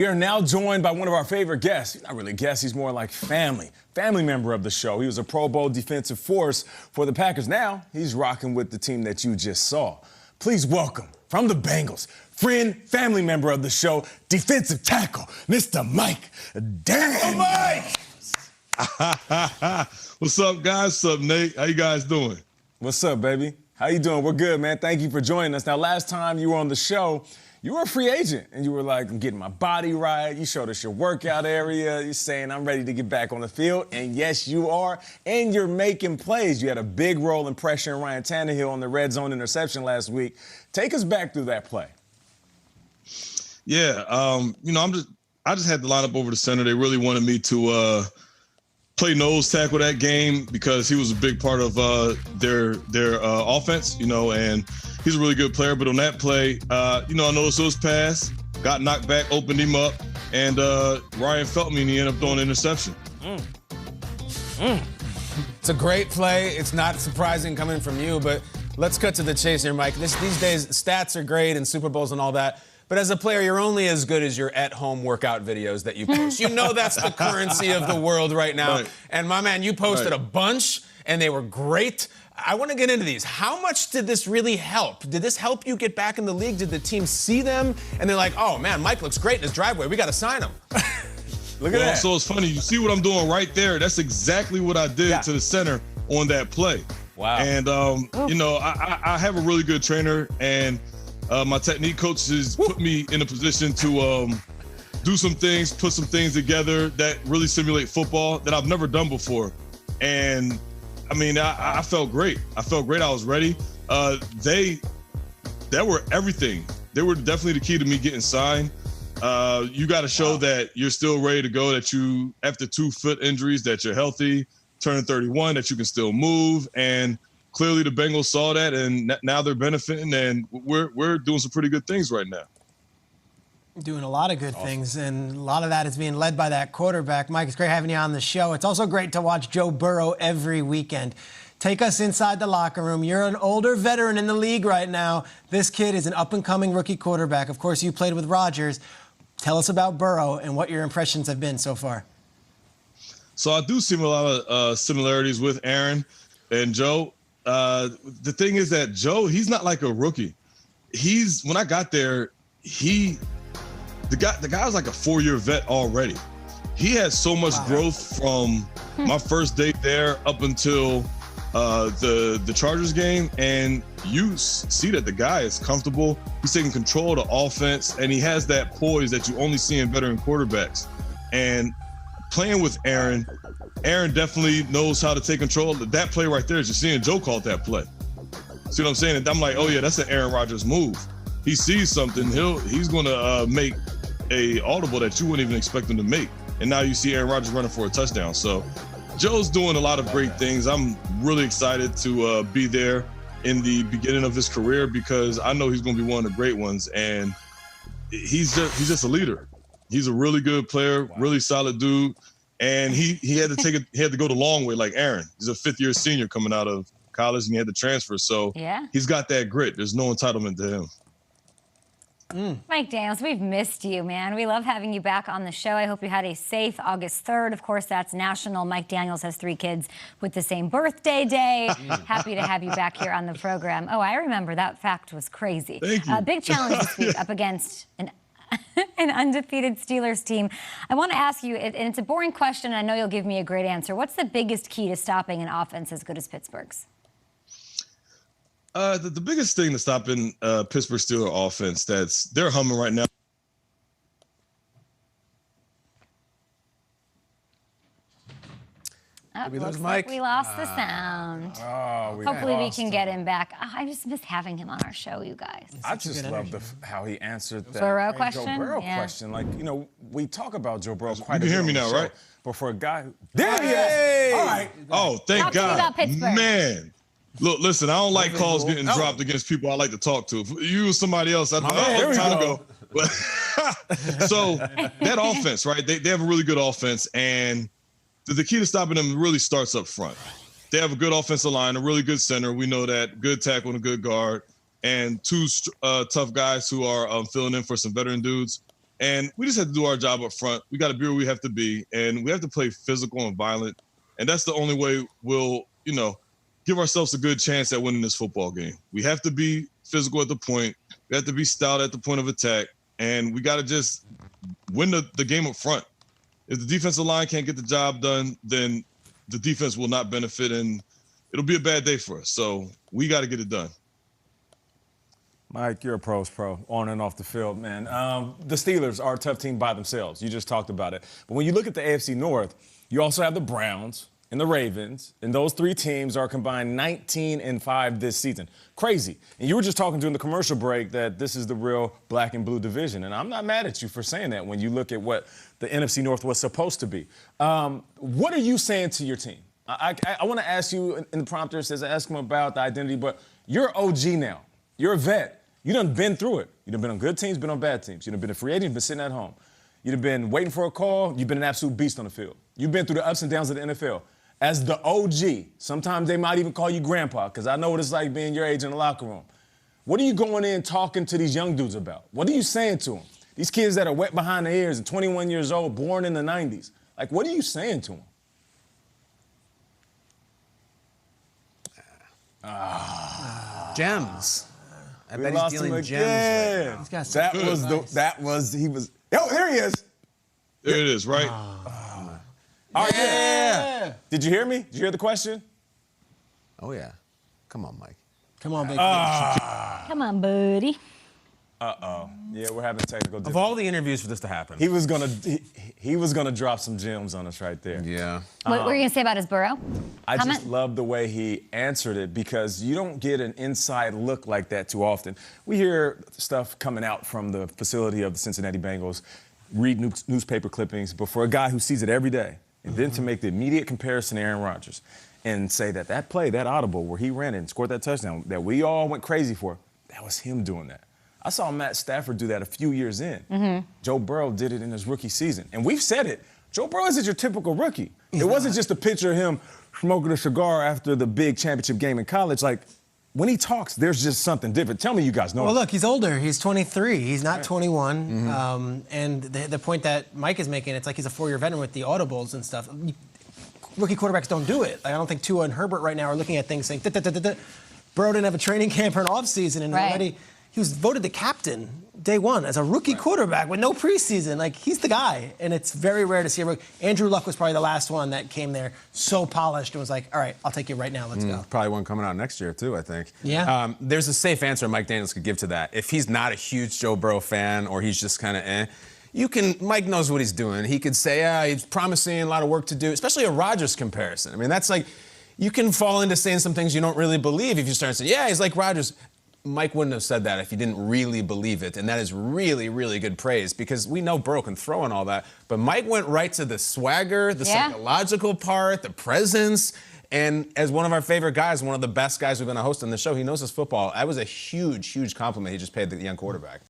We are now joined by one of our favorite guests. He's not really a guest, he's more like family member of the show. He was a Pro Bowl defensive force for the Packers. Now he's rocking with the team that you just saw. Please welcome, from the Bengals, friend, family member of the show, defensive tackle, Mr. Mike Daniels. Mike! What's up, guys? What's up, Nate? How you guys doing? What's up, baby? How you doing? We're good, man. Thank you for joining us. Now, last time you were on the show, you were a free agent, and you were like, I'm getting my body right. You showed us your workout area. You're saying, I'm ready to get back on the field. And yes, you are. And you're making plays. You had a big role in pressuring Ryan Tannehill on the red zone interception last week. Take us back through that play. Yeah, I just had to line up over the center. They really wanted me to play nose tackle that game because he was a big part of their offense, and he's a really good player. But on that play, I noticed it was pass, got knocked back, opened him up, and Ryan felt me, and he ended up throwing an interception. It's a great play. It's not surprising coming from you, but let's cut to the chase here, Mike. These days, stats are great and Super Bowls and all that. But as a player, you're only as good as your at-home workout videos that you post. You know that's the currency of the world right now. Right. And my man, you posted a bunch, and they were great. I want to get into these. How much did this really help? Did this help you get back in the league? Did the team see them? And they're like, oh, man, Mike looks great in his driveway. We got to sign him. Look at that. So it's funny. You see what I'm doing right there? That's exactly what I did to the center on that play. Wow. And, I have a really good trainer, and my technique coaches put me in a position to do some things, put some things together that really simulate football that I've never done before. And I felt great. I was ready. They were everything. They were definitely the key to me getting signed. You got to show that you're still ready to go, that you, after 2 foot injuries, that you're healthy, turning 31, that you can still move. And clearly the Bengals saw that, and now they're benefiting, and we're doing some pretty good things right now. Doing a lot of good things, and a lot of that is being led by that quarterback. Mike, it's great having you on the show. It's also great to watch Joe Burrow every weekend. Take us inside the locker room. You're an older veteran in the league right now. This kid is an up-and-coming rookie quarterback. Of course, you played with Rodgers. Tell us about Burrow and what your impressions have been so far. So I do see a lot of similarities with Aaron and Joe. The thing is that Joe, he's not like a rookie. When I got there, the guy was like a 4-year vet already. He had so much growth from my first day there up until the Chargers game, and you see that the guy is comfortable. He's taking control of the offense, and he has that poise that you only see in veteran quarterbacks. And playing with Aaron definitely knows how to take control. That play right there, as you're seeing, Joe called that play. See what I'm saying? And I'm like, oh yeah, that's an Aaron Rodgers move. He sees something, he's going to make a audible that you wouldn't even expect him to make. And now you see Aaron Rodgers running for a touchdown. So Joe's doing a lot of great things. I'm really excited to be there in the beginning of his career because I know he's going to be one of the great ones. And he's just a leader. He's a really good player, really solid dude. And he had to go the long way like Aaron. He's a 5th-year senior coming out of college, and he had to transfer. So he's got that grit. There's no entitlement to him. Mike Daniels, we've missed you, man. We love having you back on the show. I hope you had a safe August 3rd. Of course, that's National Mike Daniels has 3 kids with the same birthday day. Happy to have you back here on the program. Oh, I remember. That fact was crazy. Thank you. Big challenge this week up against an undefeated Steelers team. I want to ask you, and it's a boring question, and I know you'll give me a great answer. What's the biggest key to stopping an offense as good as Pittsburgh's? The biggest thing to stopping Pittsburgh Steelers offense, they're humming right now. Looks like we lost the sound. Hopefully we can get him back. I just miss having him on our show, you guys. I just love how he answered that Burrow question. Joe Burrow question. Like, we talk about Joe Burrow quite a bit. You can hear me now, right? But for a guy who... There he is! All right. Oh, thank Talk to me God. about Pittsburgh. Man. Look, listen, I don't like calls getting dropped against people I like to talk to. If you or somebody else, I'd time to go. So that offense, right? They have a really good offense, and the key to stopping them really starts up front. They have a good offensive line, a really good center. We know that, good tackle and a good guard, and 2 tough guys who are filling in for some veteran dudes. And we just have to do our job up front. We got to be where we have to be, and we have to play physical and violent. And that's the only way we'll, give ourselves a good chance at winning this football game. We have to be physical at the point. We have to be stout at the point of attack. And we got to just win the game up front. If the defensive line can't get the job done, then the defense will not benefit, and it'll be a bad day for us. So we got to get it done. Mike, you're a pro's pro, on and off the field, man. The Steelers are a tough team by themselves. You just talked about it. But when you look at the AFC North, you also have the Browns and the Ravens, and those three teams are combined 19-5 this season. Crazy. And you were just talking during the commercial break that this is the real black and blue division, and I'm not mad at you for saying that when you look at what the NFC North was supposed to be. What are you saying to your team? I want to ask you in the prompter, says ask them about the identity, but you're OG now. You're a vet. You done been through it. You done been on good teams, been on bad teams. You done been a free agent, been sitting at home. You done been waiting for a call. You've been an absolute beast on the field. You've been through the ups and downs of the NFL. As the OG, sometimes they might even call you grandpa, because I know what it's like being your age in the locker room. What are you going in talking to these young dudes about? What are you saying to them? These kids that are wet behind the ears and 21 years old, born in the 90s. Like, what are you saying to them? Gems. I We bet lost he's him dealing gems again. right now. He's got some He is. There it is, right? Oh, yeah. Did you hear me? Did you hear the question? Oh, yeah. Come on, Mike. Come on, big Come on, buddy. Yeah, we're having technical Of difficulties. all the interviews for this to happen. He was gonna drop some gems on us right there. Yeah. What were you gonna say about his Burrow? I Comment? just love the way he answered it, because you don't get an inside look like that too often. We hear stuff coming out from the facility of the Cincinnati Bengals, read newspaper clippings, but for a guy who sees it every day, and then to make the immediate comparison to Aaron Rodgers and say that play, that audible where he ran it and scored that touchdown that we all went crazy for, that was him doing that. I saw Matt Stafford do that a few years in. Joe Burrow did it in his rookie season. And we've said it. Joe Burrow isn't your typical rookie. It wasn't just a picture of him smoking a cigar after the big championship game in college. Like, when he talks, there's just something different. Tell me you guys know. Well, look, he's older. He's 23. He's not 21. And the point that Mike is making, it's like he's a 4-year veteran with the audibles and stuff. Rookie quarterbacks don't do it. Like, I don't think Tua and Herbert right now are looking at things saying, Burrow didn't have a training camp or an offseason, and already he was voted the captain day one as a rookie quarterback with no preseason. Like, he's the guy, and it's very rare to see a rookie. Andrew Luck was probably the last one that came there so polished and was like, all right, I'll take you right now. Let's go. Probably one coming out next year, too, I think. Yeah. There's a safe answer Mike Daniels could give to that. If he's not a huge Joe Burrow fan or he's just kind of Mike knows what he's doing. He could say, he's promising a lot of work to do, especially a Rodgers comparison. I mean, that's like, you can fall into saying some things you don't really believe if you start saying, yeah, he's like Rodgers. Mike wouldn't have said that if he didn't really believe it, and that is really, really good praise, because we know Burrow can throw and all that, but Mike went right to the swagger, the psychological part, the presence, and as one of our favorite guys, one of the best guys we're going to host on the show, he knows his football. That was a huge, huge compliment he just paid the young quarterback.